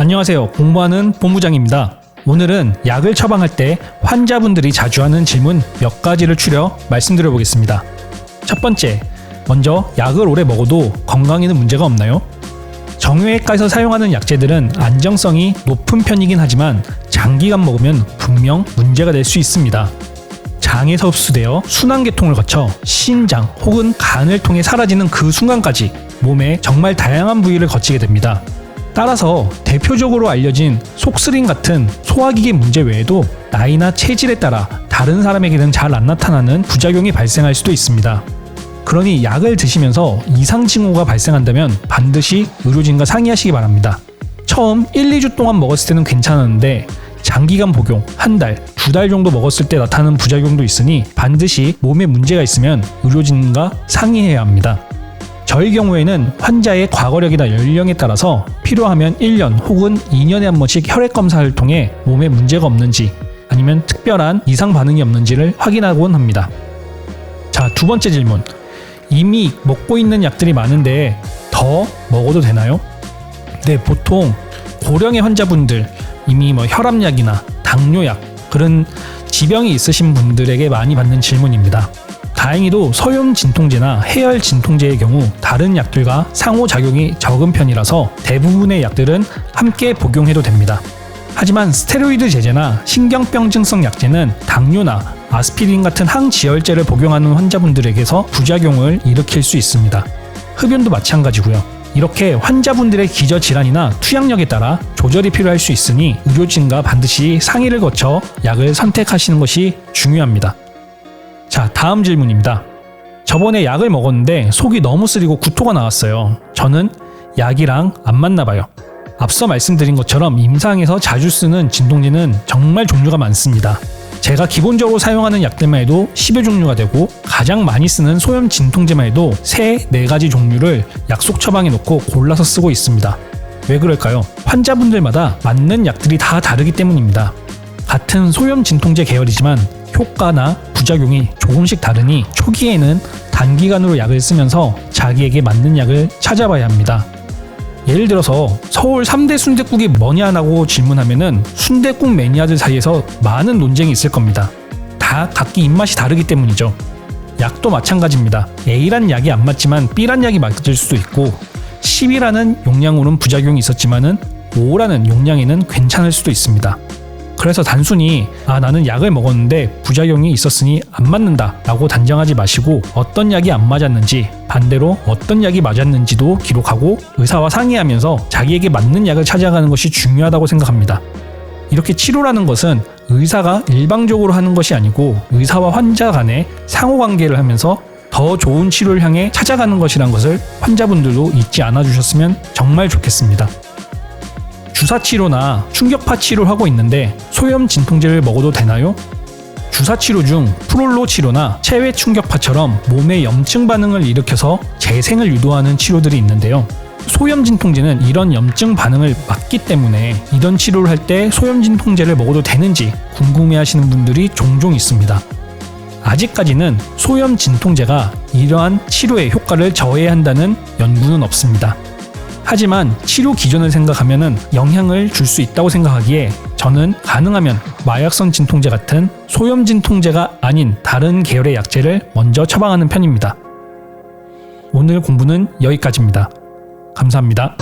안녕하세요. 공부하는 본부장입니다. 오늘은 약을 처방할 때 환자분들이 자주 하는 질문 몇 가지를 추려 말씀드려 보겠습니다. 첫 번째, 먼저 약을 오래 먹어도 건강에는 문제가 없나요? 정형외과에서 사용하는 약제들은 안정성이 높은 편이긴 하지만 장기간 먹으면 분명 문제가 될 수 있습니다. 장에서 흡수되어 순환계통을 거쳐 신장 혹은 간을 통해 사라지는 그 순간까지 몸의 정말 다양한 부위를 거치게 됩니다. 따라서 대표적으로 알려진 속쓰림 같은 소화기계 문제 외에도 나이나 체질에 따라 다른 사람에게는 잘 안 나타나는 부작용이 발생할 수도 있습니다. 그러니 약을 드시면서 이상 징후가 발생한다면 반드시 의료진과 상의하시기 바랍니다. 처음 1, 2주 동안 먹었을 때는 괜찮았는데 장기간 복용, 한 달, 2달 정도 먹었을 때 나타나는 부작용도 있으니 반드시 몸에 문제가 있으면 의료진과 상의해야 합니다. 저희 경우에는 환자의 과거력이나 연령에 따라서 필요하면 1년 혹은 2년에 한 번씩 혈액 검사를 통해 몸에 문제가 없는지 아니면 특별한 이상 반응이 없는지를 확인하곤 합니다. 자, 두 번째 질문. 이미 먹고 있는 약들이 많은데 더 먹어도 되나요? 네, 보통 고령의 환자분들, 이미 혈압약이나 당뇨약, 그런 지병이 있으신 분들에게 많이 받는 질문입니다. 다행히도 소염 진통제나 해열 진통제의 경우 다른 약들과 상호작용이 적은 편이라서 대부분의 약들은 함께 복용해도 됩니다. 하지만 스테로이드 제제나 신경병증성 약제는 당뇨나 아스피린 같은 항지혈제를 복용하는 환자분들에게서 부작용을 일으킬 수 있습니다. 흡연도 마찬가지고요. 이렇게 환자분들의 기저질환이나 투약력에 따라 조절이 필요할 수 있으니 의료진과 반드시 상의를 거쳐 약을 선택하시는 것이 중요합니다. 자, 다음 질문입니다. 저번에 약을 먹었는데 속이 너무 쓰리고 구토가 나왔어요. 저는 약이랑 안 맞나 봐요. 앞서 말씀드린 것처럼 임상에서 자주 쓰는 진통제는 정말 종류가 많습니다. 제가 기본적으로 사용하는 약들만 해도 10여 종류가 되고 가장 많이 쓰는 소염 진통제만 해도 3-4가지 종류를 약속 처방에 놓고 골라서 쓰고 있습니다. 왜 그럴까요? 환자분들마다 맞는 약들이 다 다르기 때문입니다. 같은 소염 진통제 계열이지만 효과나 부작용이 조금씩 다르니 초기에는 단기간으로 약을 쓰면서 자기에게 맞는 약을 찾아봐야 합니다. 예를 들어서 서울 3대 순댓국이 뭐냐라고 질문하면은 순댓국 매니아들 사이에서 많은 논쟁이 있을 겁니다. 다 각기 입맛이 다르기 때문이죠. 약도 마찬가지입니다. A란 약이 안 맞지만 B란 약이 맞을 수도 있고 10이라는 용량으로는 부작용이 있었지만은 5라는 용량에는 괜찮을 수도 있습니다. 그래서 단순히 나는 약을 먹었는데 부작용이 있었으니 안 맞는다 라고 단정하지 마시고 어떤 약이 안 맞았는지 반대로 어떤 약이 맞았는지도 기록하고 의사와 상의하면서 자기에게 맞는 약을 찾아가는 것이 중요하다고 생각합니다. 이렇게 치료라는 것은 의사가 일방적으로 하는 것이 아니고 의사와 환자 간의 상호관계를 하면서 더 좋은 치료를 향해 찾아가는 것이란 것을 환자분들도 잊지 않아 주셨으면 정말 좋겠습니다. 주사치료나 충격파 치료를 하고 있는데 소염 진통제를 먹어도 되나요? 주사치료 중 프롤로 치료나 체외 충격파처럼 몸에 염증 반응을 일으켜서 재생을 유도하는 치료들이 있는데요. 소염 진통제는 이런 염증 반응을 막기 때문에 이런 치료를 할 때 소염 진통제를 먹어도 되는지 궁금해하시는 분들이 종종 있습니다. 아직까지는 소염 진통제가 이러한 치료의 효과를 저해한다는 연구는 없습니다. 하지만 치료 기전을 생각하면 영향을 줄 수 있다고 생각하기에 저는 가능하면 마약성 진통제 같은 소염 진통제가 아닌 다른 계열의 약제를 먼저 처방하는 편입니다. 오늘 공부는 여기까지입니다. 감사합니다.